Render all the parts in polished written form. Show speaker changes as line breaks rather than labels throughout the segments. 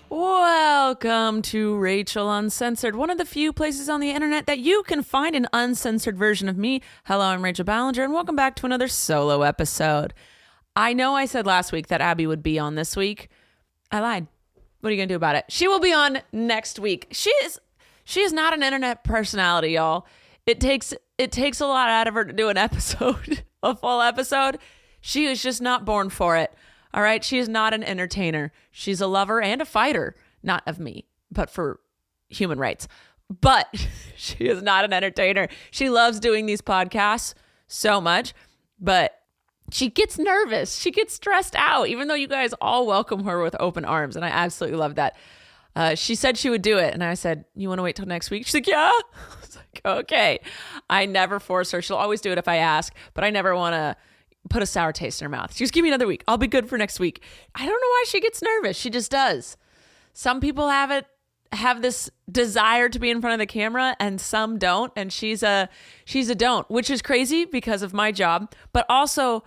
Welcome to Rachel Uncensored, one of the few places on the internet that you can find an uncensored version of me. Hello, I'm Rachel Ballinger, and welcome back to another solo episode. I know I said last week that Abby would be on this week. I lied. What are you going to do about it? She will be on next week. She is not an internet personality, y'all. It takes a lot out of her to do an episode, a full episode. She is just not born for it. All right, she is not an entertainer. She's a lover and a fighter, not of me, but for human rights. But she is not an entertainer. She loves doing these podcasts so much, but she gets nervous. She gets stressed out, even though you guys all welcome her with open arms, and I absolutely love that. She said she would do it, and I said, you want to wait till next week? She's like, yeah. I was like, okay. I never force her. She'll always do it if I ask, but I never want to put a sour taste in her mouth. She goes, give me another week. I'll be good for next week. I don't know why she gets nervous. She just does. Some people have this desire to be in front of the camera and some don't. And she's a don't, which is crazy because of my job, but also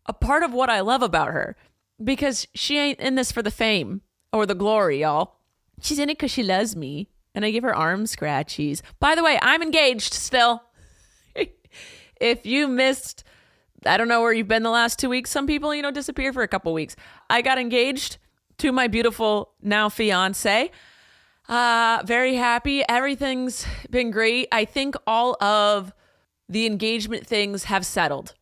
a part of what I love about her, because she ain't in this for the fame or the glory, y'all. She's in it because she loves me. And I give her arm scratchies. By the way, I'm engaged still. If you missed, I don't know where you've been the last 2 weeks. Some people, disappear for a couple weeks. I got engaged to my beautiful now fiance. Very happy. Everything's been great. I think all of the engagement things have settled.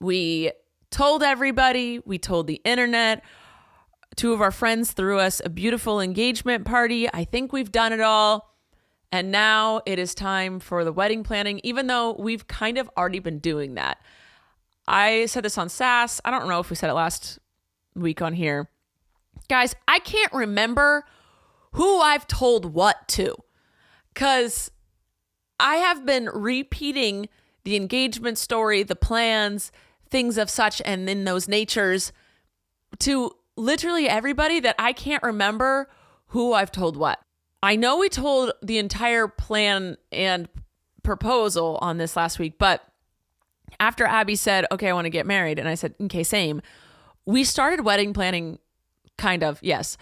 We told everybody. We told the internet. 2 of our friends threw us a beautiful engagement party. I think we've done it all. And now it is time for the wedding planning, even though we've kind of already been doing that. I said this on SAS. I don't know if we said it last week on here. Guys, I can't remember who I've told what to, because I have been repeating the engagement story, the plans, things of such, and in those natures to literally everybody that I can't remember who I've told what. I know we told the entire plan and proposal on this last week, but after Abby said, okay, I want to get married, and I said, okay, same, we started wedding planning kind of, yes,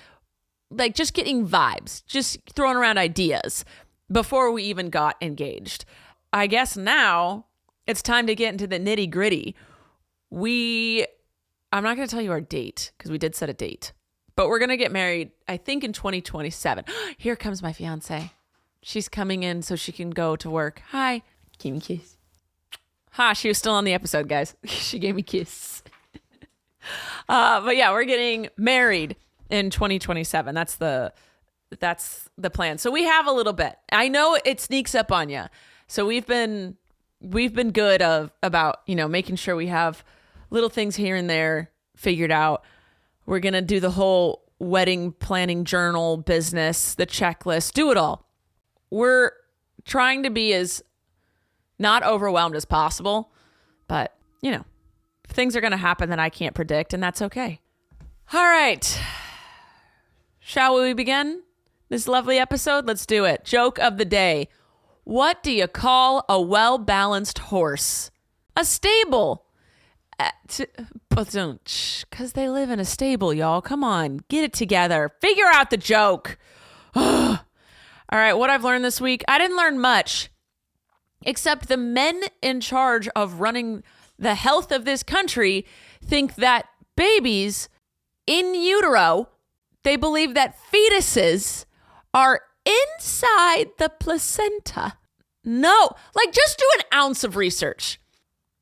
like just getting vibes, just throwing around ideas before we even got engaged. I guess now it's time to get into the nitty gritty. I'm not going to tell you our date because we did set a date, but we're going to get married, I think, in 2027. Here comes my fiance. She's coming in so she can go to work. Hi. Give me a kiss. Ha, she was still on the episode, guys. She gave me a kiss. But yeah, we're getting married in 2027. That's the plan. So we have a little bit. I know it sneaks up on you. So we've been good about, making sure we have little things here and there figured out. We're going to do the whole wedding planning journal business, the checklist, do it all. We're trying to be as not overwhelmed as possible, but things are going to happen that I can't predict, and that's okay. All right. Shall we begin this lovely episode? Let's do it. Joke of the day. What do you call a well-balanced horse? A stable. Because they live in a stable, y'all. Come on, get it together. Figure out the joke. All right, what I've learned this week. I didn't learn much, except the men in charge of running the health of this country think that babies in utero, they believe that fetuses are inside the placenta. No, just do an ounce of research.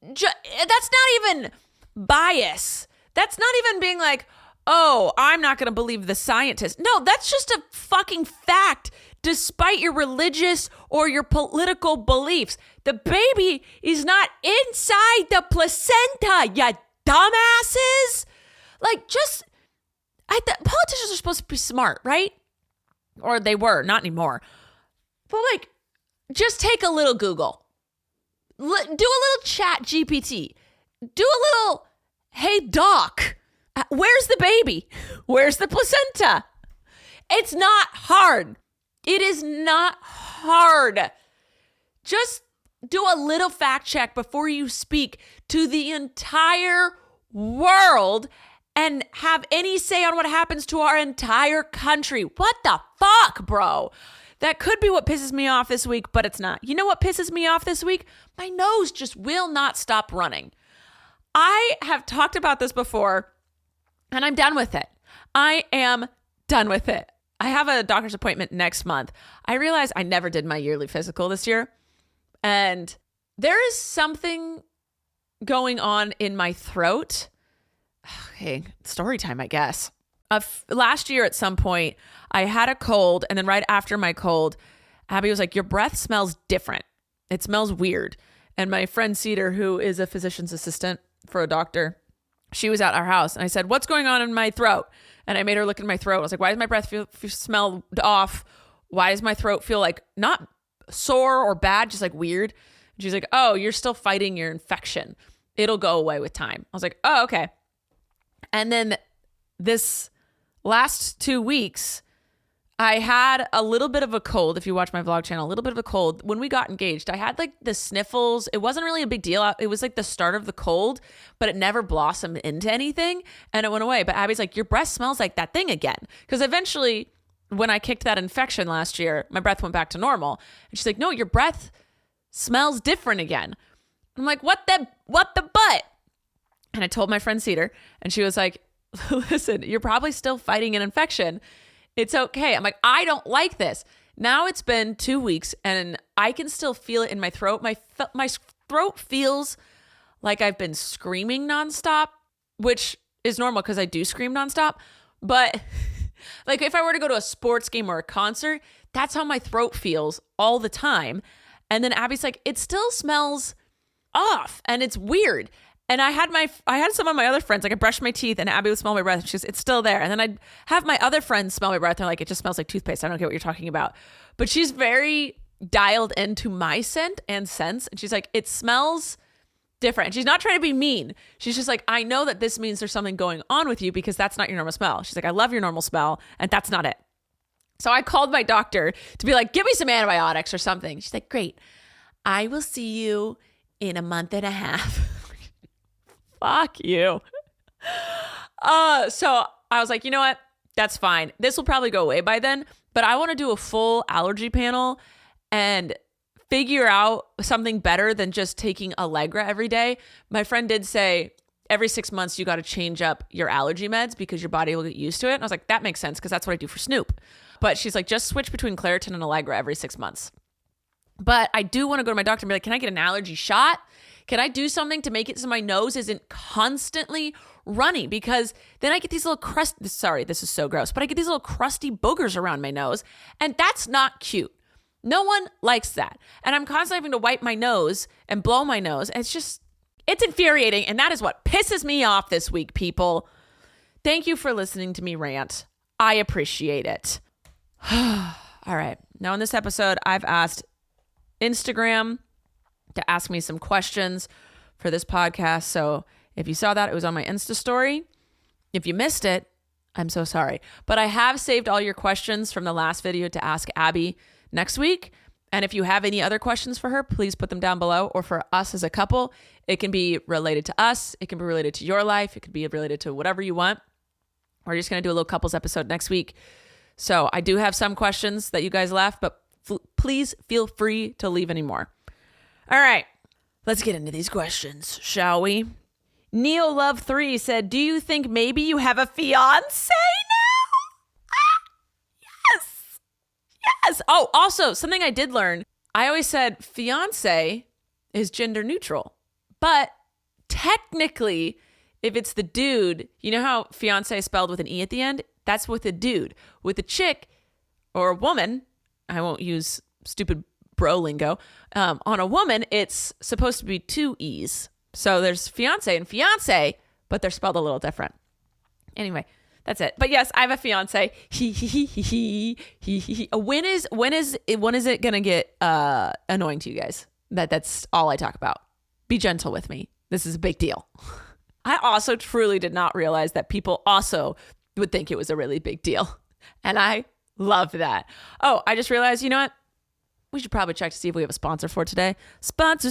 That's not even bias. That's not even being like, oh, I'm not going to believe the scientist. No, that's just a fucking fact, despite your religious or your political beliefs. The baby is not inside the placenta, you dumbasses. Politicians are supposed to be smart, right? Or they were, not anymore. But just take a little Google. Do a little chat GPT. Do a little, hey doc, where's the baby? Where's the placenta? It's not hard. It is not hard. Just do a little fact check before you speak to the entire world and have any say on what happens to our entire country. What the fuck, bro? That could be what pisses me off this week, but it's not. You know what pisses me off this week? My nose just will not stop running. I have talked about this before, and I'm done with it. I am done with it. I have a doctor's appointment next month. I realized I never did my yearly physical this year, and there is something going on in my throat. Okay, story time, I guess. Last year at some point, I had a cold, and then right after my cold, Abby was like, your breath smells different. It smells weird. And my friend Cedar, who is a physician's assistant for a doctor, she was at our house, and I said, what's going on in my throat? And I made her look in my throat. I was like, why does my breath smell off? Why does my throat feel like not sore or bad, just like weird? And she's like, oh, you're still fighting your infection. It'll go away with time. I was like, oh, okay. And then this last 2 weeks, I had a little bit of a cold. If you watch my vlog channel, a little bit of a cold. When we got engaged, I had like the sniffles. It wasn't really a big deal. It was like the start of the cold, but it never blossomed into anything, and it went away. But Abby's like, your breath smells like that thing again. Because eventually, when I kicked that infection last year, my breath went back to normal. And she's like, no, your breath smells different again. I'm like, what the butt? And I told my friend Cedar, and she was like, listen, you're probably still fighting an infection. It's okay. I'm like, I don't like this. Now it's been 2 weeks, and I can still feel it in my throat. My throat feels like I've been screaming nonstop, which is normal because I do scream nonstop. But like if I were to go to a sports game or a concert, that's how my throat feels all the time. And then Abby's like, it still smells off, and it's weird. And I had some of my other friends, like I brushed my teeth and Abby would smell my breath. And she's, it's still there. And then I'd have my other friends smell my breath. They're like, it just smells like toothpaste. I don't get what you're talking about. But she's very dialed into my scent and sense. And she's like, it smells different. And she's not trying to be mean. She's just like, I know that this means there's something going on with you because that's not your normal smell. She's like, I love your normal smell. And that's not it. So I called my doctor to be like, give me some antibiotics or something. She's like, great. I will see you in a month and a half. Fuck you. So I was like, you know what? That's fine. This will probably go away by then, but I want to do a full allergy panel and figure out something better than just taking Allegra every day. My friend did say every 6 months you got to change up your allergy meds because your body will get used to it. And I was like, that makes sense because that's what I do for Snoop. But she's like, just switch between Claritin and Allegra every 6 months. But I do want to go to my doctor and be like, can I get an allergy shot? Can I do something to make it so my nose isn't constantly runny? Because then I get these little sorry, this is so gross, but I get these little crusty boogers around my nose, and that's not cute. No one likes that. And I'm constantly having to wipe my nose and blow my nose. And it's infuriating. And that is what pisses me off this week, people. Thank you for listening to me rant. I appreciate it. All right. Now in this episode, I've asked Instagram to ask me some questions for this podcast. So if you saw that, it was on my Insta story. If you missed it, I'm so sorry. But I have saved all your questions from the last video to ask Abby next week. And if you have any other questions for her, please put them down below. Or for us as a couple, it can be related to us. It can be related to your life. It could be related to whatever you want. We're just going to do a little couples episode next week. So I do have some questions that you guys left, but please feel free to leave any more. All right, let's get into these questions, shall we? NeoLove3 said, do you think maybe you have a fiance now? Yes. Yes. Oh, also, something I did learn. I always said fiance is gender neutral. But technically, if it's the dude, you know how fiance is spelled with an E at the end? That's with a dude. With a chick or a woman, I won't use stupid bro lingo. On a woman, it's supposed to be 2 E's. So there's fiance and fiance, but they're spelled a little different. Anyway, that's it. But yes, I have a fiance. When is it gonna get annoying to you guys? That's all I talk about. Be gentle with me. This is a big deal. I also truly did not realize that people also would think it was a really big deal. And I love that. Oh, I just realized, you know what? we should probably check to see if we have a sponsor for today. Sponsor.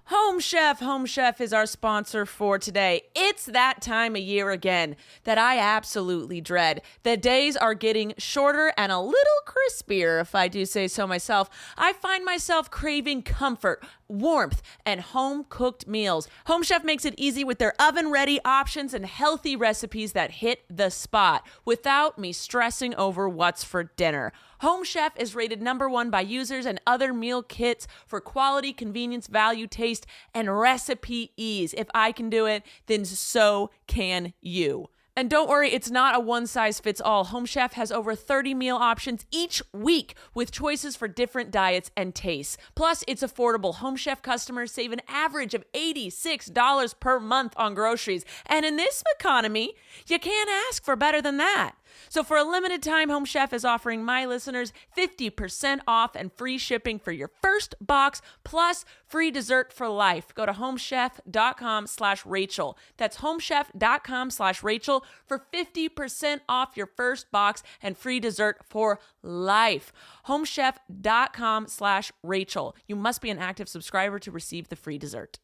Home Chef. Home Chef is our sponsor for today. It's that time of year again that I absolutely dread. The days are getting shorter and a little crispier, if I do say so myself. I find myself craving comfort, warmth, and home-cooked meals. Home Chef makes it easy with their oven-ready options and healthy recipes that hit the spot without me stressing over what's for dinner. Home Chef is rated #1 by users and other meal kits for quality, convenience, value, taste, and recipe ease. If I can do it, then so can you. And don't worry, it's not a one-size-fits-all. Home Chef has over 30 meal options each week with choices for different diets and tastes. Plus, it's affordable. Home Chef customers save an average of $86 per month on groceries. And in this economy, you can't ask for better than that. So for a limited time, Home Chef is offering my listeners 50% off and free shipping for your first box, plus free dessert for life. Go to homechef.com/Rachel. That's homechef.com/Rachel for 50% off your first box and free dessert for life. Homechef.com/Rachel. You must be an active subscriber to receive the free dessert.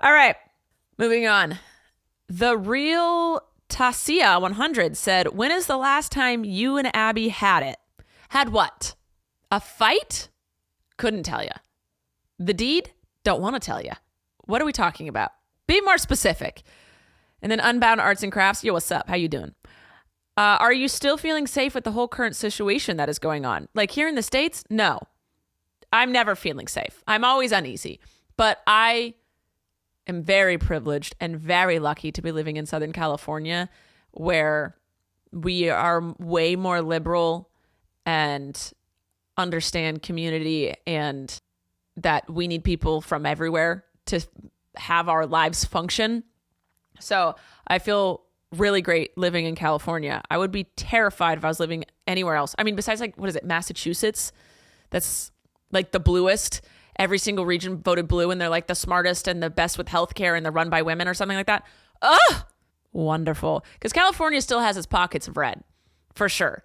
All right, moving on. The Real Tasia 100 said, when is the last time you and Abby had it? Had what? A fight? Couldn't tell you. The deed? Don't want to tell you. What are we talking about? Be more specific. And then Unbound Arts and Crafts. Yo, what's up? How you doing? Are you still feeling safe with the whole current situation that is going on? Like here in the States? No. I'm never feeling safe. I'm always uneasy. But I am very privileged and very lucky to be living in Southern California, where we are way more liberal and understand community and that we need people from everywhere to have our lives function. So I feel really great living in California. I would be terrified if I was living anywhere else. I mean, besides like, what is it, Massachusetts? That's like the bluest. Every single region voted blue and they're like the smartest and the best with healthcare and they're run by women or something like that. Oh, wonderful. Because California still has its pockets of red, for sure.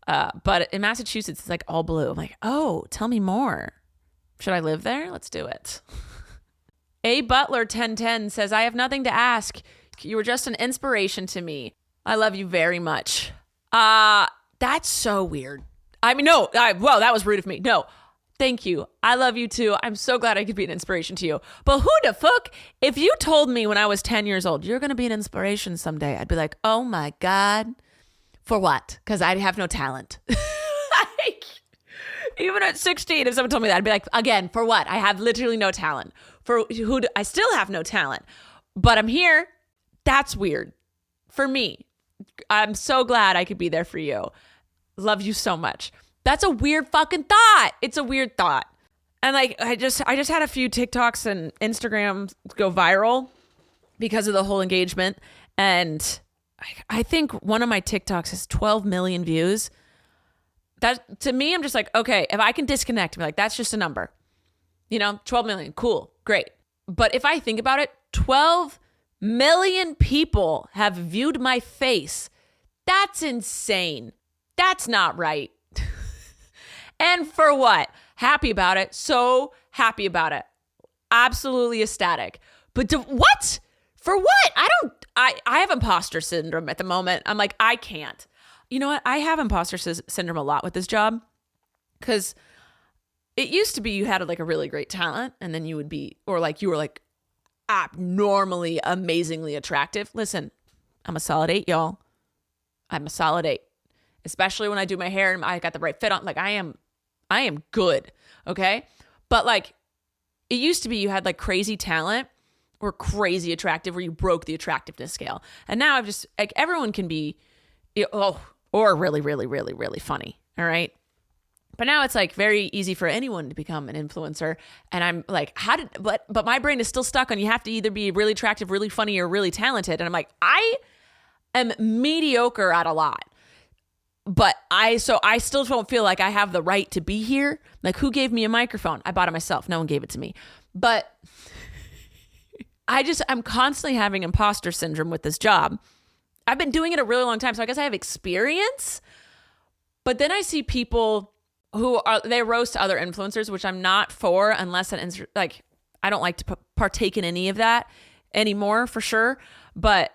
But in Massachusetts, it's like all blue. I'm like, oh, tell me more. Should I live there? Let's do it. A Butler 1010 says, I have nothing to ask. You were just an inspiration to me. I love you very much. That's so weird. I mean, no, whoa, that was rude of me. No. Thank you. I love you too. I'm so glad I could be an inspiration to you. But who the fuck? If you told me when I was 10 years old, you're going to be an inspiration someday, I'd be like, oh my God. For what? Because I have no talent. Like, even at 16, if someone told me that, I'd be like, again, for what? I have literally no talent. For who? I still have no talent. But I'm here. That's weird. For me. I'm so glad I could be there for you. Love you so much. That's a weird fucking thought. It's a weird thought. And like, I just had a few TikToks and Instagrams go viral because of the whole engagement. And I think one of my TikToks has 12 million views. That to me, I'm just like, okay, if I can disconnect, I'm like, that's just a number. 12 million. Cool. Great. But if I think about it, 12 million people have viewed my face. That's insane. That's not right. And for what? Happy about it. So happy about it. Absolutely ecstatic. But what? For what? I have imposter syndrome at the moment. I'm like, I can't. You know what? I have imposter syndrome a lot with this job because it used to be you had like a really great talent and then you would be, or like you were like abnormally, amazingly attractive. Listen, I'm a solid 8, y'all. I'm a solid 8. Especially when I do my hair and I got the right fit on. Like I am good. Okay. But like it used to be you had like crazy talent or crazy attractive where you broke the attractiveness scale. And now I've just like everyone can be, or really, really, really, really funny. All right. But now it's like very easy for anyone to become an influencer. And I'm like, but my brain is still stuck on you have to either be really attractive, really funny, or really talented. And I'm like, I am mediocre at a lot. But I still don't feel like I have the right to be here. Like, who gave me a microphone? I bought it myself. No one gave it to me. But I'm constantly having imposter syndrome with this job. I've been doing it a really long time, so I guess I have experience. But then I see people they roast other influencers, which I'm not for unless I don't like to partake in any of that anymore for sure. But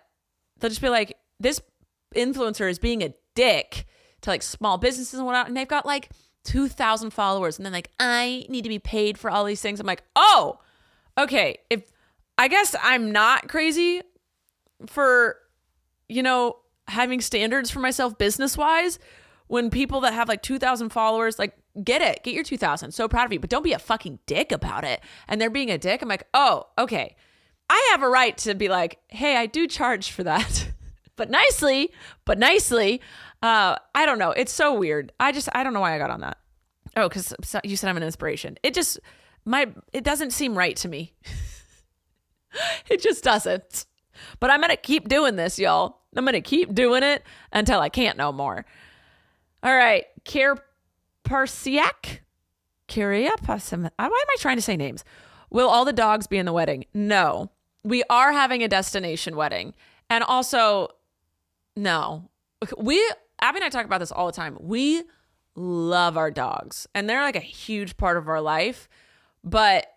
they'll just be like, this influencer is being a dick to like small businesses and whatnot. And they've got like 2,000 followers. And then like, I need to be paid for all these things. I'm like, oh, okay. I guess I'm not crazy for, having standards for myself business wise. When people that have like 2,000 followers, like, get your 2,000. So proud of you, but don't be a fucking dick about it. And they're being a dick. I'm like, oh, okay. I have a right to be like, hey, I do charge for that, but nicely. I don't know. It's so weird. I don't know why I got on that. Oh, because you said I'm an inspiration. It doesn't seem right to me. It just doesn't. But I'm going to keep doing this, y'all. I'm going to keep doing it until I can't no more. All right. Parsiak? Why am I trying to say names? Will all the dogs be in the wedding? No. We are having a destination wedding. And also, no. Abby and I talk about this all the time. We love our dogs. And they're like a huge part of our life. But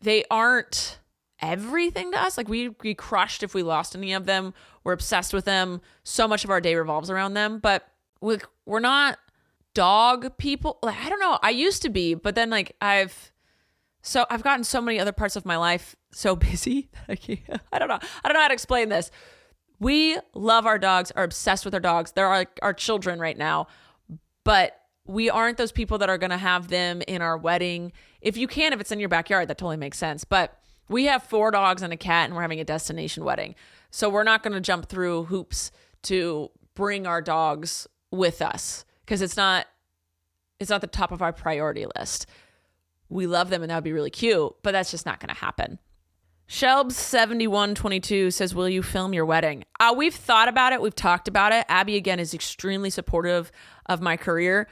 they aren't everything to us. Like we'd be crushed if we lost any of them. We're obsessed with them. So much of our day revolves around them. But we're not dog people. Like, I don't know. I used to be, but then like I've gotten so many other parts of my life so busy. I don't know how to explain this. We love our dogs, are obsessed with our dogs. They're like our children right now, but we aren't those people that are going to have them in our wedding. If it's in your backyard, that totally makes sense. But we have 4 dogs and a cat and we're having a destination wedding. So we're not going to jump through hoops to bring our dogs with us because it's not the top of our priority list. We love them and that would be really cute, but that's just not going to happen. Shelbs7122 says, will you film your wedding? We've thought about it. We've talked about it. Abby, again, is extremely supportive of my career.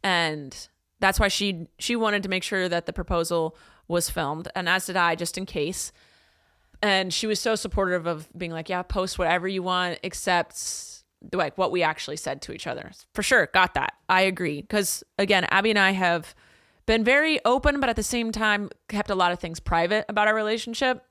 And that's why she wanted to make sure that the proposal was filmed. And as did I, just in case. And she was so supportive of being like, yeah, post whatever you want, except like what we actually said to each other. For sure. Got that. I agree. Because again, Abby and I have been very open, but at the same time, kept a lot of things private about our relationship.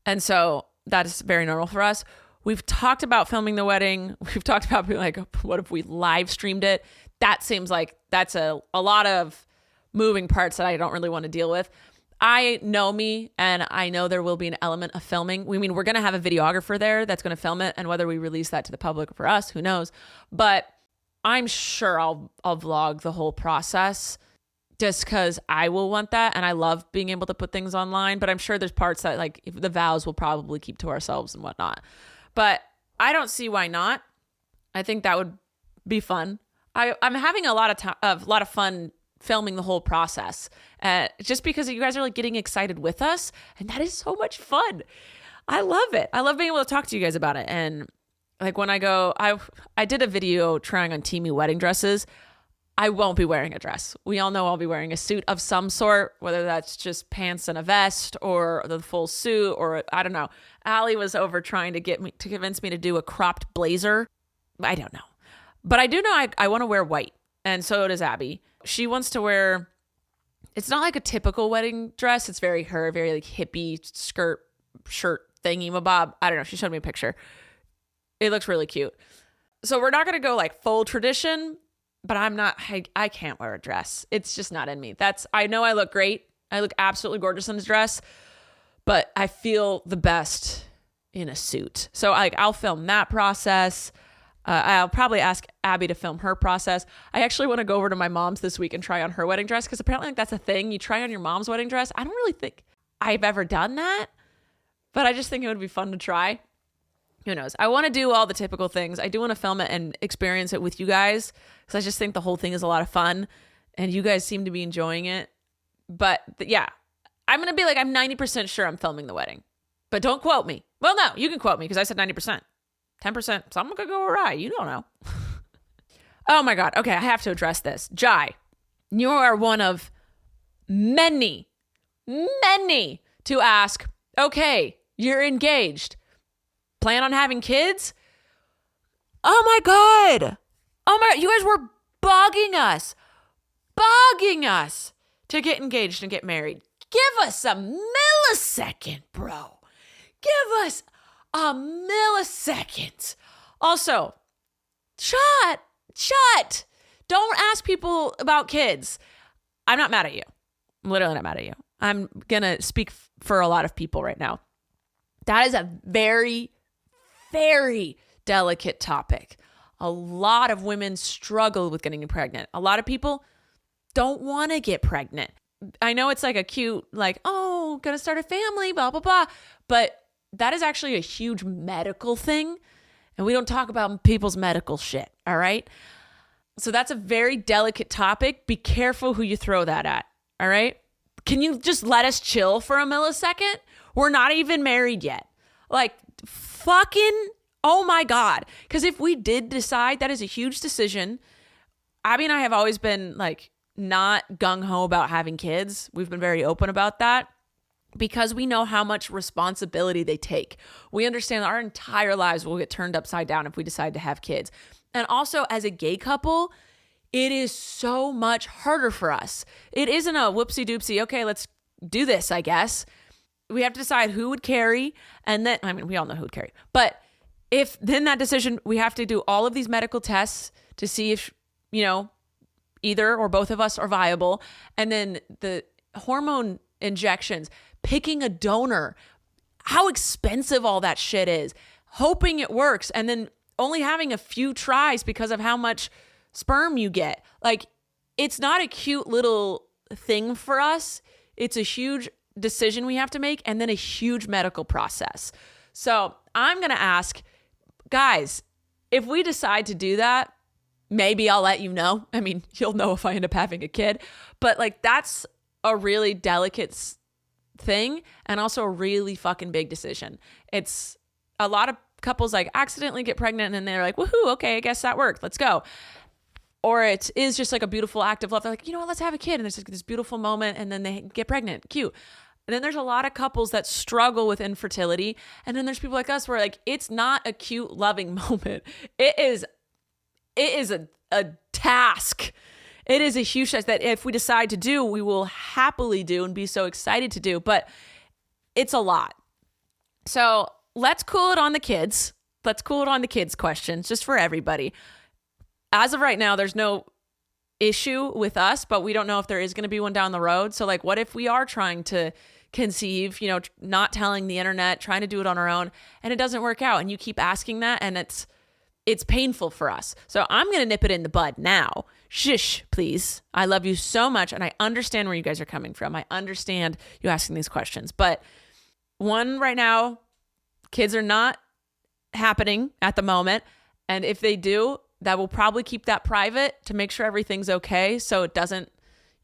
And so that is very normal for us. We've talked about filming the wedding. We've talked about being like, what if we live streamed it? That seems like that's a lot of moving parts that I don't really want to deal with. I know me, and I know there will be an element of filming. We're going to have a videographer there that's going to film it, and whether we release that to the public or for us, who knows? But I'm sure I'll vlog the whole process just because I will want that, and I love being able to put things online. But I'm sure there's parts that like the vows we'll probably keep to ourselves and whatnot. But I don't see why not. I think that would be fun. I'm having a lot of fun filming the whole process, just because you guys are like getting excited with us, and that is so much fun. I love it. I love being able to talk to you guys about it. And like when I did a video trying on Teamy wedding dresses. I won't be wearing a dress. We all know I'll be wearing a suit of some sort, whether that's just pants and a vest or the full suit, or I don't know. Allie was over trying to convince me to do a cropped blazer. I don't know. But I do know I want to wear white. And so does Abby. She wants to wear, it's not like a typical wedding dress. It's very like hippie shirt thingy mabob. I don't know. She showed me a picture. It looks really cute. So we're not going to go like full tradition, but I can't wear a dress. It's just not in me. I know I look great. I look absolutely gorgeous in a dress, but I feel the best in a suit. So I'll film that process. I'll probably ask Abby to film her process. I actually want to go over to my mom's this week and try on her wedding dress, because apparently that's a thing. You try on your mom's wedding dress. I don't really think I've ever done that, but I just think it would be fun to try. Who knows? I want to do all the typical things. I do want to film it and experience it with you guys, because I just think the whole thing is a lot of fun, and you guys seem to be enjoying it. But yeah, I'm going to be like, I'm 90% sure I'm filming the wedding, but don't quote me. Well, no, you can quote me because I said 90%. 10%, something could go awry. You don't know. Oh my God. Okay, I have to address this. Jai, you are one of many to ask, okay, you're engaged. Plan on having kids? Oh my God. You guys were bugging us to get engaged and get married. Give us a millisecond, bro. Give us a millisecond. Also, shut. Don't ask people about kids. I'm not mad at you. I'm literally not mad at you. I'm going to speak for a lot of people right now. That is a very, very delicate topic. A lot of women struggle with getting pregnant. A lot of people don't want to get pregnant. I know it's like a cute, like, oh, gonna start a family, blah, blah, blah. But that is actually a huge medical thing. And we don't talk about people's medical shit, all right? So that's a very delicate topic. Be careful who you throw that at, all right? Can you just let us chill for a millisecond? We're not even married yet. Like, fucking, oh my God. Because if we did decide, that is a huge decision. Abby and I have always been like not gung-ho about having kids. We've been very open about that because we know how much responsibility they take. We understand that our entire lives will get turned upside down if we decide to have kids. And also, as a gay couple, it is so much harder for us. It isn't a whoopsie-doopsie, okay, let's do this, I guess. We have to decide who would carry, and then, I mean, we all know who would carry. But if then that decision, we have to do all of these medical tests to see if, you know, either or both of us are viable. And then the hormone injections, picking a donor, how expensive all that shit is, hoping it works, and then only having a few tries because of how much sperm you get. Like, it's not a cute little thing for us. It's a huge decision we have to make, and then a huge medical process. So I'm going to ask, guys, if we decide to do that, maybe I'll let you know. I mean, you'll know if I end up having a kid, but like, that's a really delicate thing and also a really fucking big decision. It's a lot of couples like accidentally get pregnant and they're like, woohoo, okay, I guess that worked. Let's go. Or it is just like a beautiful act of love. They're like, you know what, let's have a kid. And there's like this beautiful moment and then they get pregnant. Cute. And then there's a lot of couples that struggle with infertility. And then there's people like us where like, it's not a cute, loving moment. It is a task. It is a huge task that if we decide to do, we will happily do and be so excited to do, but it's a lot. So let's cool it on the kids. Let's cool it on the kids questions just for everybody. As of right now, there's no issue with us, but we don't know if there is going to be one down the road. So like, what if we are trying to conceive, you know, not telling the internet, trying to do it on our own, and it doesn't work out and you keep asking that and it's painful for us. So I'm going to nip it in the bud now. Shush, please. I love you so much. And I understand where you guys are coming from. I understand you asking these questions. But one, right now, kids are not happening at the moment. And if they do, that will probably keep that private to make sure everything's okay. So it doesn't,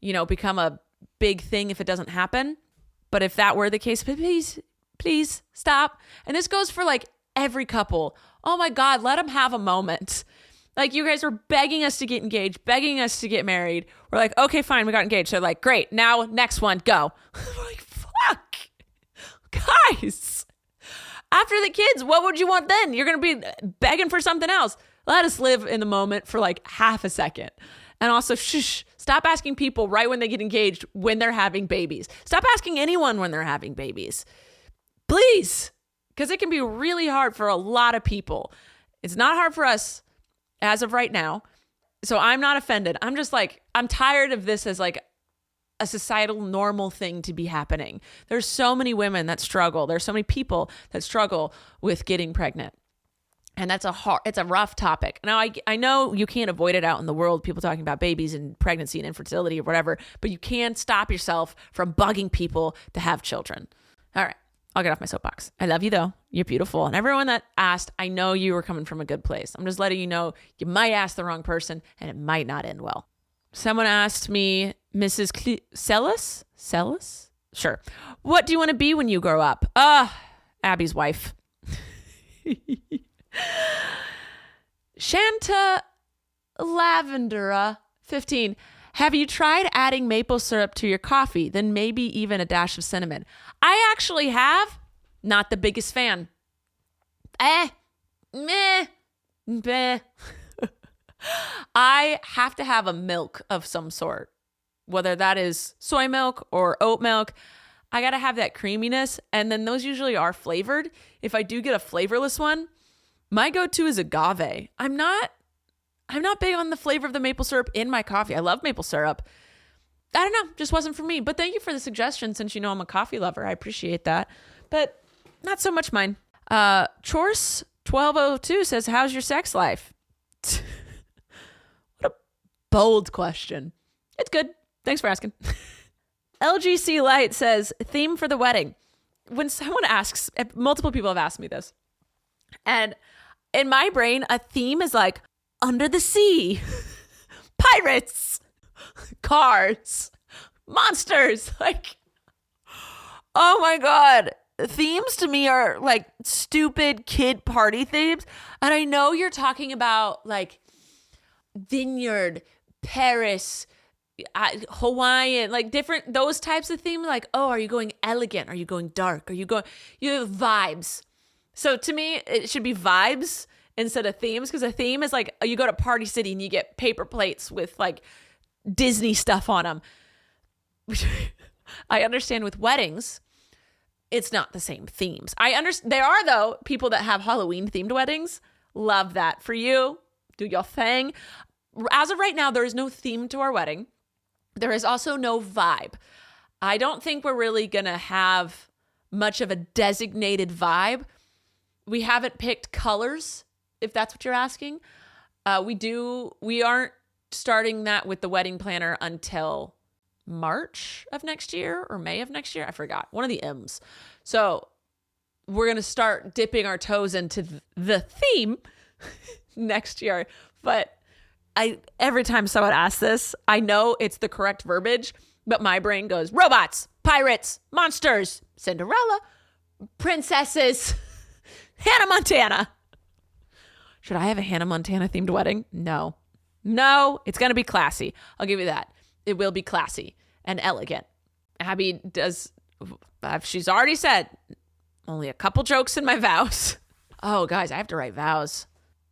you know, become a big thing if it doesn't happen. But if that were the case, please stop. And this goes for like every couple. Oh my God, let them have a moment. Like, you guys are begging us to get engaged, begging us to get married. We're like, okay, fine, we got engaged. They're like, great, now next one, go. We're like, fuck. Guys, after the kids, what would you want then? You're going to be begging for something else. Let us live in the moment for like half a second. And also, stop asking people right when they get engaged when they're having babies. Stop asking anyone when they're having babies. Please. Because it can be really hard for a lot of people. It's not hard for us as of right now. So I'm not offended. I'm just like, I'm tired of this as like a societal normal thing to be happening. There's so many women that struggle. There's so many people that struggle with getting pregnant. And it's a rough topic. Now, I know you can't avoid it out in the world, people talking about babies and pregnancy and infertility or whatever, but you can stop yourself from bugging people to have children. All right. I'll get off my soapbox. I love you though. You're beautiful. And everyone that asked, I know you were coming from a good place. I'm just letting you know you might ask the wrong person and it might not end well. Someone asked me, Mrs. Celis? Sure. What do you want to be when you grow up? Abby's wife. Shanta Lavendera 15. Have you tried adding maple syrup to your coffee? Then maybe even a dash of cinnamon. I actually have. Not the biggest fan. Meh. I have to have a milk of some sort, whether that is soy milk or oat milk. I got to have that creaminess. And then those usually are flavored. If I do get a flavorless one, my go-to is agave. I'm not big on the flavor of the maple syrup in my coffee. I love maple syrup. I don't know, just wasn't for me. But thank you for the suggestion since you know I'm a coffee lover. I appreciate that. But not so much mine. Chorse 1202 says, how's your sex life? What a bold question. It's good. Thanks for asking. LGC Light says, theme for the wedding. When someone asks, multiple people have asked me this. And in my brain, a theme is like under the sea, pirates, cars, monsters. Like, oh my God. Themes to me are like stupid kid party themes. And I know you're talking about like vineyard, Paris, Hawaiian, like different, those types of themes. Like, oh, are you going elegant? Are you going dark? You have vibes. So to me, it should be vibes instead of themes, because a theme is like, you go to Party City and you get paper plates with like Disney stuff on them. I understand with weddings, it's not the same themes. I understand. There are, though, people that have Halloween themed weddings. Love that for you. Do your thing. As of right now, there is no theme to our wedding. There is also no vibe. I don't think we're really going to have much of a designated vibe. We haven't picked colors, if that's what you're asking. We aren't starting that with the wedding planner until March of next year or May of next year. I forgot. One of the M's. So we're going to start dipping our toes into the theme next year. But every time someone asks this, I know it's the correct verbiage, but my brain goes robots, pirates, monsters, Cinderella, princesses, Hannah Montana. Should I have a Hannah Montana themed wedding? No, it's going to be classy. I'll give you that. It will be classy and elegant. Abby she's already said, only a couple jokes in my vows. Oh, guys, I have to write vows.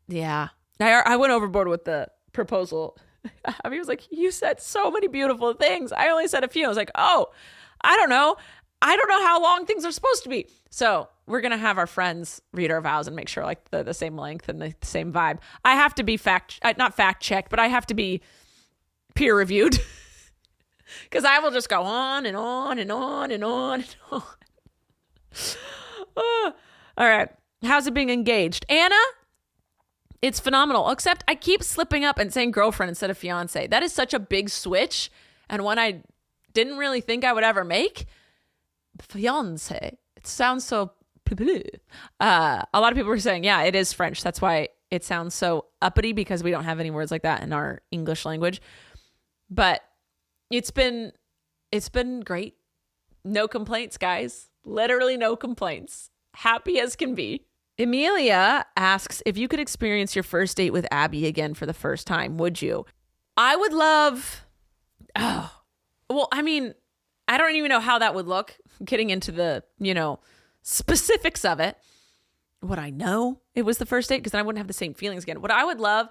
Yeah. I went overboard with the proposal. Abby was like, you said so many beautiful things. I only said a few. I was like, oh, I don't know how long things are supposed to be. So we're going to have our friends read our vows and make sure like the same length and the same vibe. I have to be not fact checked, but I have to be peer reviewed because I will just go on and on and on and on and on. Oh. All right. How's it being engaged? Anna? It's phenomenal, except I keep slipping up and saying girlfriend instead of fiance. That is such a big switch and one I didn't really think I would ever make. Fiance. It sounds so... a lot of people were saying, yeah, it is French. That's why it sounds so uppity, because we don't have any words like that in our English language. But it's been great. No complaints, guys. Literally no complaints. Happy as can be. Emilia asks, if you could experience your first date with Abby again for the first time, would you? I would love... Oh, well, I mean, I don't even know how that would look. Getting into the, specifics of it. Would I know it was the first date? Because then I wouldn't have the same feelings again. What I would love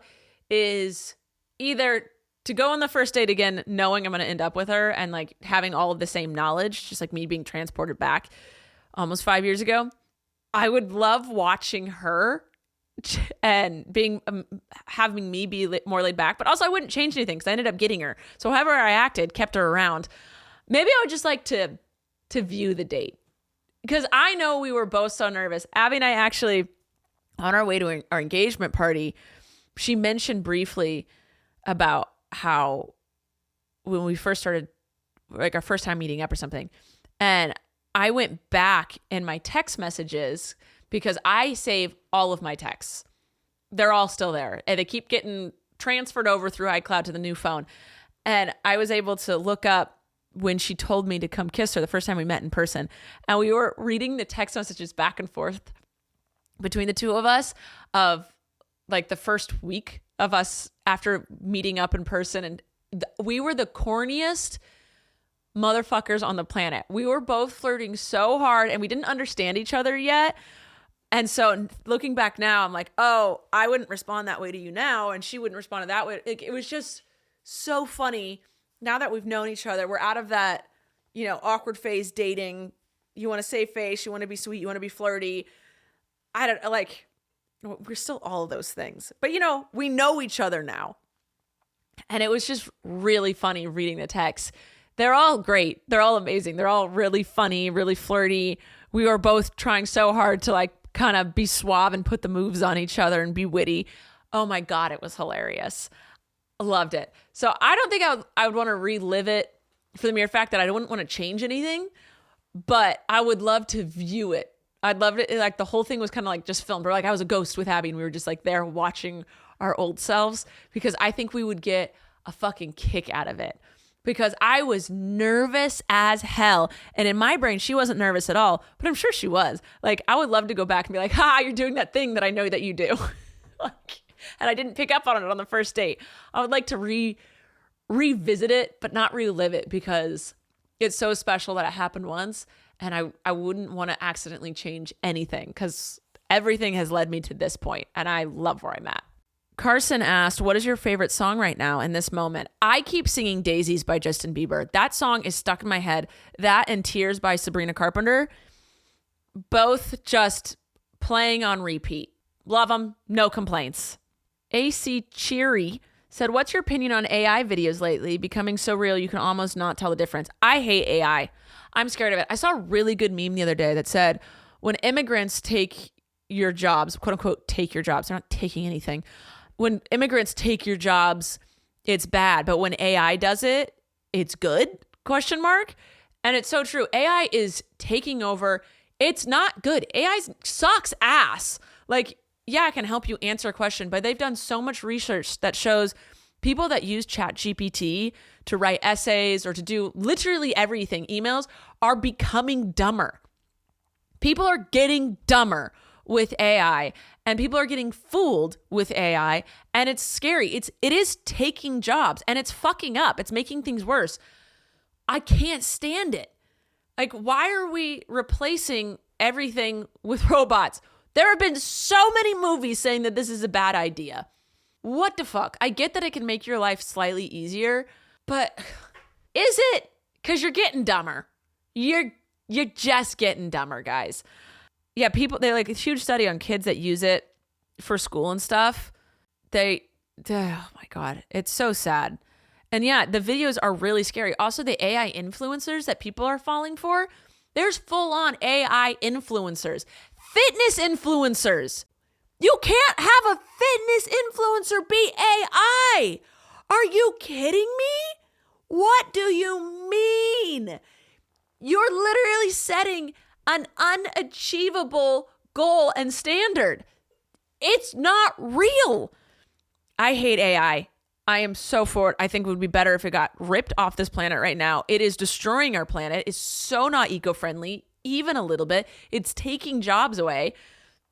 is either to go on the first date again, knowing I'm going to end up with her and like having all of the same knowledge, just like me being transported back almost 5 years ago. I would love watching her and having me be more laid back, but also I wouldn't change anything because I ended up getting her. So however I acted, kept her around. Maybe I would just like to view the date, because I know we were both so nervous. Abby and I actually, on our way to our engagement party, she mentioned briefly about how when we first started, like our first time meeting up or something, and I went back in my text messages because I save all of my texts. They're all still there, and they keep getting transferred over through iCloud to the new phone. And I was able to look up when she told me to come kiss her the first time we met in person. And we were reading the text messages back and forth between the two of us of like the first week of us after meeting up in person. And we were the corniest motherfuckers on the planet. We were both flirting so hard and we didn't understand each other yet. And so looking back now, I'm like, oh, I wouldn't respond that way to you now. And she wouldn't respond to that way. It was just so funny. Now that we've known each other, we're out of that, awkward phase dating. You want to save face. You want to be sweet. You want to be flirty. We're still all of those things. But, we know each other now. And it was just really funny reading the texts. They're all great. They're all amazing. They're all really funny, really flirty. We were both trying so hard to kind of be suave and put the moves on each other and be witty. Oh my God, it was hilarious. Loved it. So I don't think I would want to relive it for the mere fact that I wouldn't want to change anything, but I would love to view it. I'd love it. Like the whole thing was kind of like just filmed. Or like I was a ghost with Abby and we were just like there watching our old selves, because I think we would get a fucking kick out of it, because I was nervous as hell. And in my brain, she wasn't nervous at all, but I'm sure she was. Like, I would love to go back and be like, you're doing that thing that I know that you do. And I didn't pick up on it on the first date. I would like to revisit it, but not relive it, because it's so special that it happened once. And I wouldn't want to accidentally change anything, because everything has led me to this point and I love where I'm at. Carson asked, what is your favorite song right now in this moment? I keep singing Daisies by Justin Bieber. That song is stuck in my head. That and Tears by Sabrina Carpenter, both just playing on repeat. Love them. No complaints. AC Cheery said, what's your opinion on AI videos lately? Becoming so real you can almost not tell the difference. I hate AI. I'm scared of it. I saw a really good meme the other day that said, when immigrants take your jobs, quote unquote, take your jobs, they're not taking anything. When immigrants take your jobs, it's bad. But when AI does it, it's good? ? And it's so true. AI is taking over. It's not good. AI sucks ass. Like, yeah, it can help you answer a question, but they've done so much research that shows people that use ChatGPT to write essays or to do literally everything, emails, are becoming dumber. People are getting dumber with AI, and people are getting fooled with AI, and it's scary. It is taking jobs, and it's fucking up. It's making things worse. I can't stand it. Like, why are we replacing everything with robots? There have been so many movies saying that this is a bad idea. What the fuck? I get that it can make your life slightly easier, but is it? Because you're getting dumber. You're just getting dumber, guys. Yeah, they like a huge study on kids that use it for school and stuff. Oh my God, it's so sad. And yeah, the videos are really scary. Also, the AI influencers that people are falling for, there's full on AI influencers, fitness influencers. You can't have a fitness influencer be AI. Are you kidding me? What do you mean? You're literally setting an unachievable goal and standard. It's not real. I hate AI. I am so for it. I think it would be better if it got ripped off this planet right now. It is destroying our planet. It's so not eco-friendly, even a little bit. It's taking jobs away,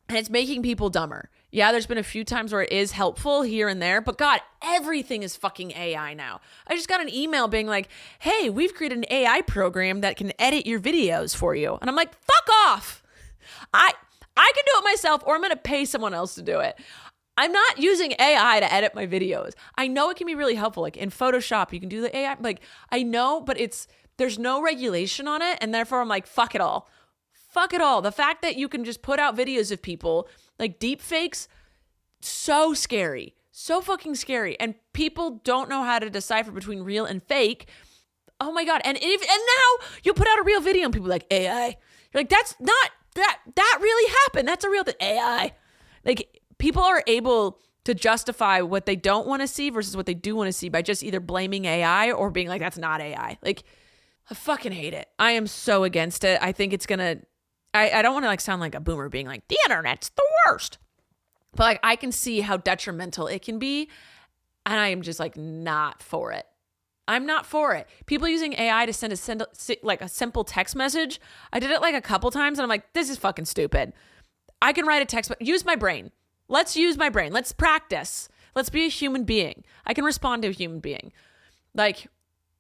and it's making people dumber. Yeah, there's been a few times where it is helpful here and there, but God, everything is fucking AI now. I just got an email being like, hey, we've created an AI program that can edit your videos for you. And I'm like, fuck off. I can do it myself, or I'm going to pay someone else to do it. I'm not using AI to edit my videos. I know it can be really helpful. Like in Photoshop, you can do the AI. Like I know, but there's no regulation on it. And therefore I'm like, fuck it all. Fuck it all. The fact that you can just put out videos of people like deep fakes, so scary, so fucking scary. And people don't know how to decipher between real and fake. Oh my God. And now you put out a real video and people are like, AI. You're like, that's not, that really happened. That's a real thing. AI. Like people are able to justify what they don't want to see versus what they do want to see by just either blaming AI or being like, that's not AI. Like, I fucking hate it. I am so against it. I think it's gonna, I don't want to like sound like a boomer being like, the internet's the worst. But like, I can see how detrimental it can be. And I am just like not for it. I'm not for it. People using AI to send a simple text message. I did it like a couple times and I'm like, this is fucking stupid. I can write a text, use my brain. Let's use my brain. Let's practice. Let's be a human being. I can respond to a human being. Like,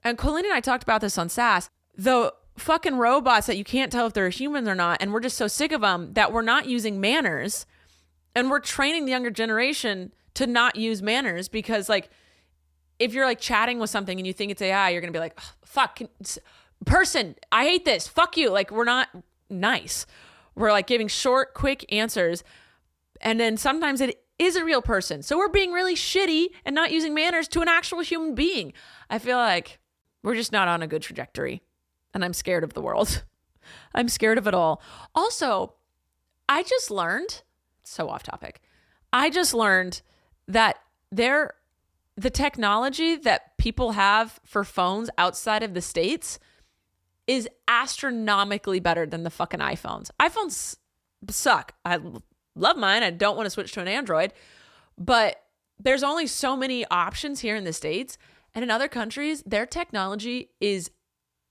and Colleen and I talked about this on SAS. The fucking robots that you can't tell if they're humans or not. And we're just so sick of them that we're not using manners. And we're training the younger generation to not use manners because, like, if you're like chatting with something and you think it's AI, you're going to be like, oh, fuck, person, I hate this. Fuck you. Like, we're not nice. We're like giving short, quick answers. And then sometimes it is a real person. So we're being really shitty and not using manners to an actual human being. I feel like we're just not on a good trajectory. And I'm scared of the world. I'm scared of it all. Also, I just learned, so off topic, I just learned that the technology that people have for phones outside of the States is astronomically better than the fucking iPhones. iPhones suck. I love mine. I don't want to switch to an Android, but there's only so many options here in the States. And in other countries, their technology is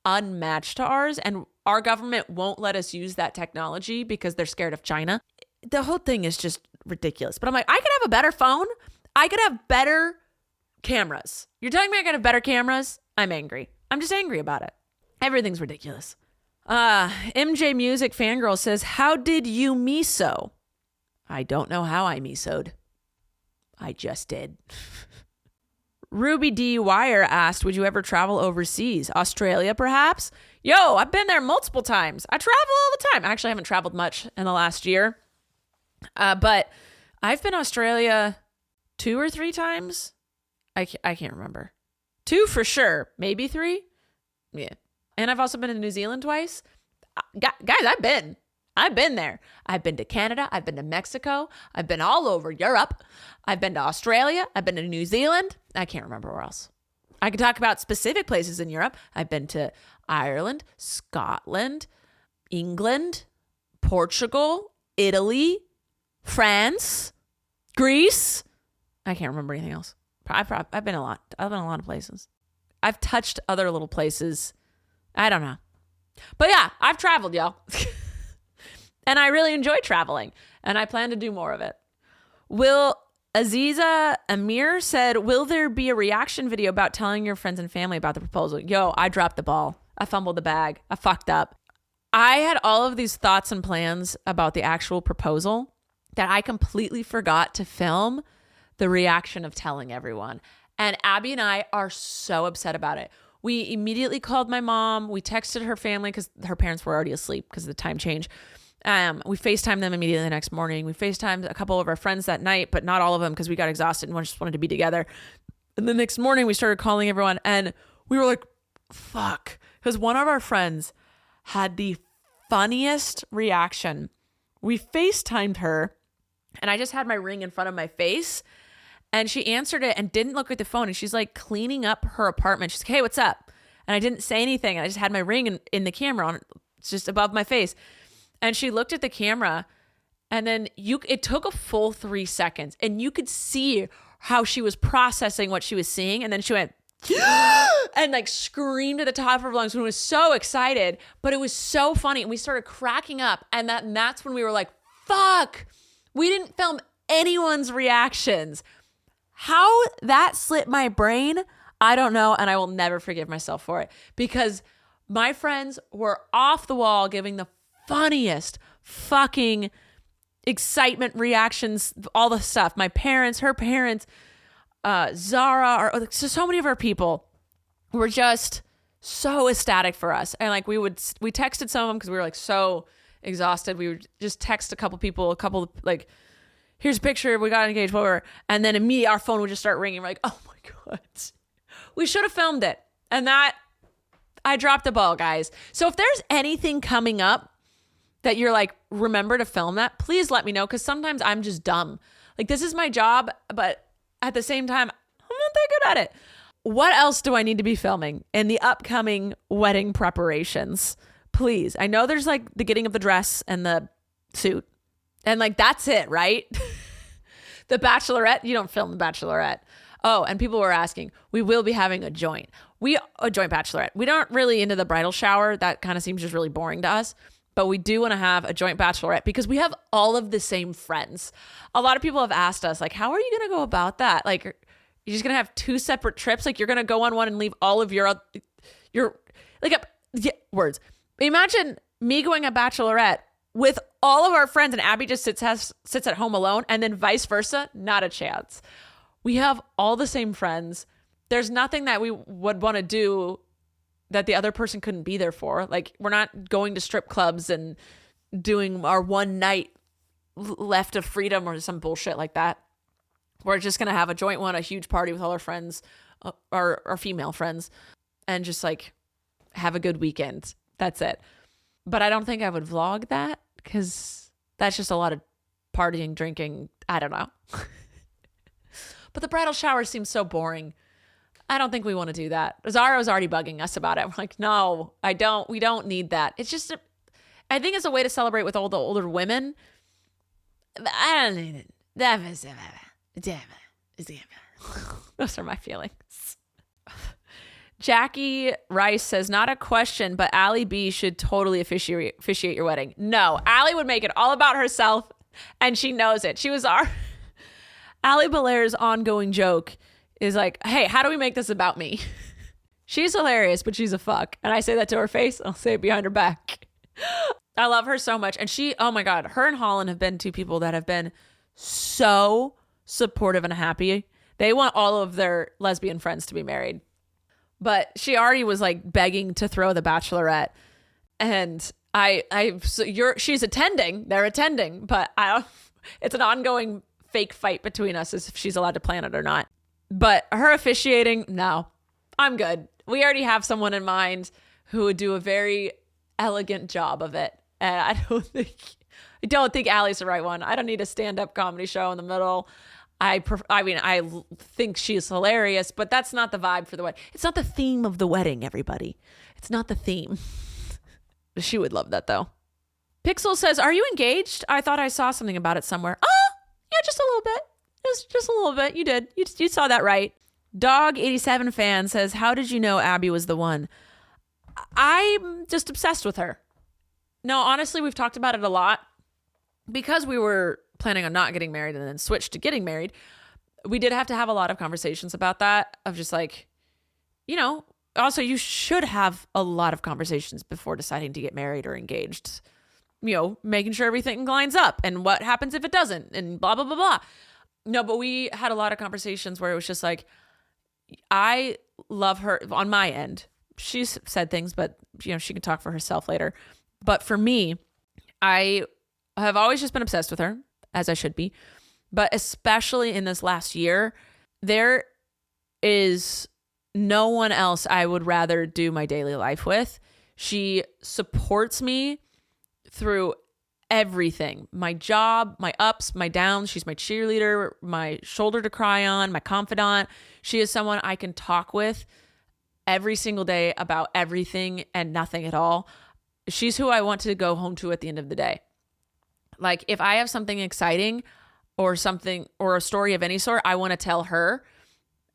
unmatched to ours, and our government won't let us use that technology because they're scared of China. The whole thing is just ridiculous. But I'm like, I could have a better phone. I could have better cameras. You're telling me I could have better cameras? I'm angry. I'm just angry about it. Everything's ridiculous. MJ Music Fangirl says, how did you miso? I don't know how I misoed. I just did. Ruby D. Wire asked, would you ever travel overseas? Australia, perhaps? Yo, I've been there multiple times. I travel all the time. I actually haven't traveled much in the last year. But I've been to Australia 2 or 3 times. I can't remember. 2 for sure. Maybe 3. Yeah. And I've also been to New Zealand twice. Guys, I've been there. I've been to Canada. I've been to Mexico. I've been all over Europe. I've been to Australia. I've been to New Zealand. I can't remember where else. I could talk about specific places in Europe. I've been to Ireland, Scotland, England, Portugal, Italy, France, Greece. I can't remember anything else. I've been a lot. I've been a lot of places. I've touched other little places. I don't know. But yeah, I've traveled, y'all. And I really enjoy traveling. And I plan to do more of it. Aziza Amir said, will there be a reaction video about telling your friends and family about the proposal? Yo, I dropped the ball. I fumbled the bag. I fucked up. I had all of these thoughts and plans about the actual proposal that I completely forgot to film the reaction of telling everyone. And Abby and I are so upset about it. We immediately called my mom. We texted her family because her parents were already asleep because of the time change. We FaceTimed them immediately the next morning. We FaceTimed a couple of our friends that night, but not all of them because we got exhausted and just wanted to be together. And the next morning we started calling everyone and we were like, fuck. Because one of our friends had the funniest reaction. We FaceTimed her and I just had my ring in front of my face and she answered it and didn't look at the phone. And she's like cleaning up her apartment. She's like, hey, what's up? And I didn't say anything. And I just had my ring in the camera on, it's just above my face. And she looked at the camera and then it took a full 3 seconds and you could see how she was processing what she was seeing. And then she went and like screamed at the top of her lungs and was so excited, but it was so funny. And we started cracking up. And that's when we were like, fuck, we didn't film anyone's reactions. How that slipped my brain, I don't know. And I will never forgive myself for it because my friends were off the wall giving the funniest fucking excitement reactions, all the stuff. My parents, her parents, Zara, so many of our people were just so ecstatic for us. And like we texted some of them because we were like so exhausted. We would just text a couple people, like, here's a picture, we got engaged, whatever. And then immediately our phone would just start ringing. We're like, oh my God, we should have filmed it. And that, I dropped the ball, guys. So if there's anything coming up that you're like, remember to film that, please let me know. Cause sometimes I'm just dumb. Like this is my job, but at the same time, I'm not that good at it. What else do I need to be filming in the upcoming wedding preparations? Please. I know there's like the getting of the dress and the suit and like, that's it, right? The bachelorette, you don't film the bachelorette. Oh, and people were asking, we will be having a joint bachelorette. We aren't really into the bridal shower. That kind of seems just really boring to us. But we do want to have a joint bachelorette because we have all of the same friends. A lot of people have asked us, like, how are you going to go about that? Like, you're just going to have 2 separate trips? Like, you're going to go on one and leave all of your words. Imagine me going a bachelorette with all of our friends and Abby just sits at home alone, and then vice versa. Not a chance. We have all the same friends. There's nothing that we would want to do that the other person couldn't be there for. Like, we're not going to strip clubs and doing our one night left of freedom or some bullshit like that. We're just going to have a joint one, a huge party with all our friends, our female friends, and just like have a good weekend. That's it. But I don't think I would vlog that because that's just a lot of partying, drinking. I don't know. But the bridal shower seems so boring. I don't think we want to do that. Zara's already bugging us about it. We're like, no, I don't. We don't need that. It's just, I think it's a way to celebrate with all the older women. I don't need it. Those are my feelings. Jackie Rice says, not a question, but Allie B should totally officiate your wedding. No, Allie would make it all about herself, and she knows it. She was Allie Belair's ongoing joke is like, hey, how do we make this about me? She's hilarious, but she's a fuck. And I say that to her face. I'll say it behind her back. I love her so much. And she, oh my God, her and Holland have been two people that have been so supportive and happy. They want all of their lesbian friends to be married. But she already was like begging to throw the bachelorette. And she's attending. They're attending. But it's an ongoing fake fight between us as if she's allowed to plan it or not. But her officiating, no, I'm good. We already have someone in mind who would do a very elegant job of it. And I don't think Allie's the right one. I don't need a stand-up comedy show in the middle. I think she's hilarious, but that's not the vibe for the wedding. It's not the theme of the wedding, everybody. It's not the theme. She would love that, though. Pixel says, are you engaged? I thought I saw something about it somewhere. Yeah, just a little bit. Just a little bit. You did. You saw that right. Dog87 fan says, how did you know Abby was the one? I'm just obsessed with her. No, honestly, we've talked about it a lot. Because we were planning on not getting married and then switched to getting married, we did have to have a lot of conversations about that, of just like, also you should have a lot of conversations before deciding to get married or engaged, making sure everything lines up and what happens if it doesn't and blah, blah, blah, blah. No, but we had a lot of conversations where it was just like, I love her on my end. She's said things, but she can talk for herself later. But for me, I have always just been obsessed with her, as I should be. But especially in this last year, there is no one else I would rather do my daily life with. She supports me through everything. My job, my ups, my downs. She's my cheerleader, my shoulder to cry on, my confidant. She is someone I can talk with every single day about everything and nothing at all. She's who I want to go home to at the end of the day. Like, if I have something exciting or something or a story of any sort, I want to tell her,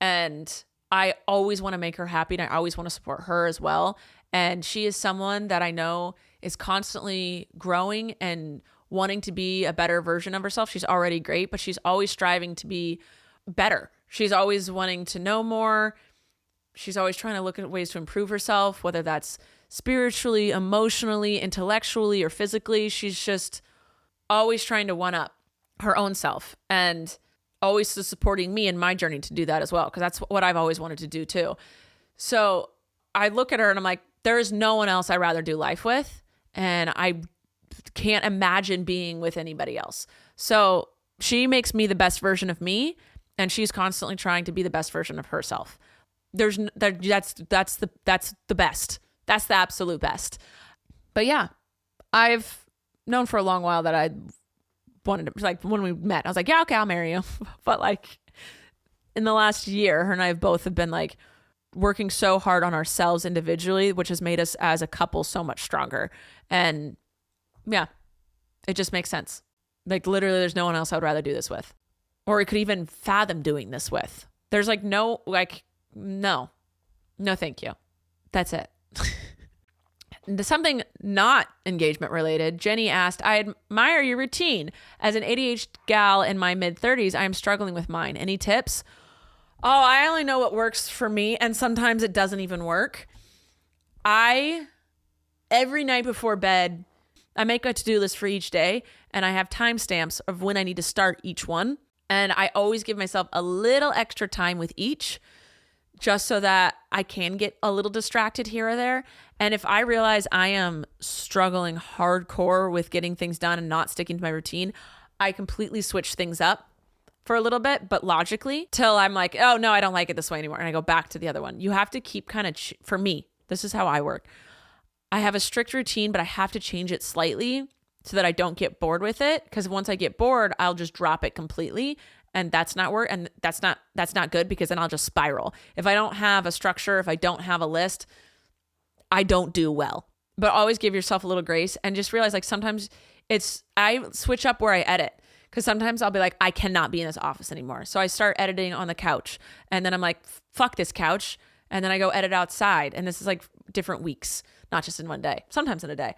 and I always want to make her happy, and I always want to support her as well. And she is someone that I know is constantly growing and wanting to be a better version of herself. She's already great, but she's always striving to be better. She's always wanting to know more. She's always trying to look at ways to improve herself, whether that's spiritually, emotionally, intellectually, or physically. She's just always trying to one up her own self and always supporting me in my journey to do that as well, because that's what I've always wanted to do too. So I look at her and I'm like, there is no one else I'd rather do life with, and I can't imagine being with anybody else. So she makes me the best version of me, and she's constantly trying to be the best version of herself. That's the best. That's the absolute best. But yeah, I've known for a long while that I wanted to, like, when we met, I was like, yeah, okay, I'll marry you. But like in the last year, her and I have both been like working so hard on ourselves individually, which has made us as a couple so much stronger. And yeah, it just makes sense. Like, literally, there's no one else I would rather do this with, or I could even fathom doing this with. There's like no, thank you. That's it. Something not engagement related. Jenny asked, I admire your routine. As an ADHD gal in my mid-30s, I am struggling with mine. Any tips? Oh, I only know what works for me, and sometimes it doesn't even work. I Every night before bed, I make a to-do list for each day, and I have timestamps of when I need to start each one. And I always give myself a little extra time with each, just so that I can get a little distracted here or there. And if I realize I am struggling hardcore with getting things done and not sticking to my routine, I completely switch things up for a little bit, but logically, till I'm like, oh no, I don't like it this way anymore. And I go back to the other one. You have to keep kind of, for me, this is how I work. I have a strict routine, but I have to change it slightly so that I don't get bored with it. Because once I get bored, I'll just drop it completely. And that's not work. And that's not good, because then I'll just spiral. If I don't have a structure, if I don't have a list, I don't do well. But always give yourself a little grace, and just realize, like, sometimes I switch up where I edit. Because sometimes I'll be like, I cannot be in this office anymore. So I start editing on the couch, and then I'm like, fuck this couch. And then I go edit outside. And this is like different weeks, not just in one day, sometimes in a day.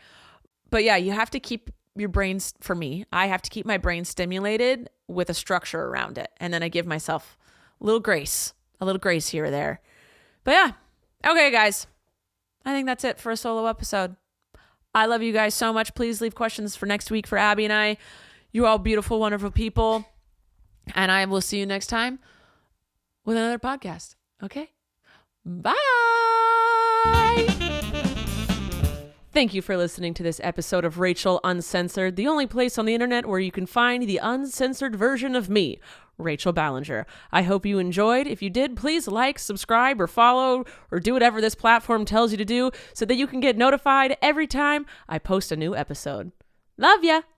But yeah, you have to keep your brains, for me, I have to keep my brain stimulated with a structure around it. And then I give myself a little grace here or there. But yeah. Okay, guys. I think that's it for a solo episode. I love you guys so much. Please leave questions for next week for Abby and I. You're all beautiful, wonderful people. And I will see you next time with another podcast. Okay? Bye. Thank you for listening to this episode of Rachel Uncensored, the only place on the internet where you can find the uncensored version of me, Rachel Ballinger. I hope you enjoyed. If you did, please like, subscribe, or follow, or do whatever this platform tells you to do so that you can get notified every time I post a new episode. Love ya!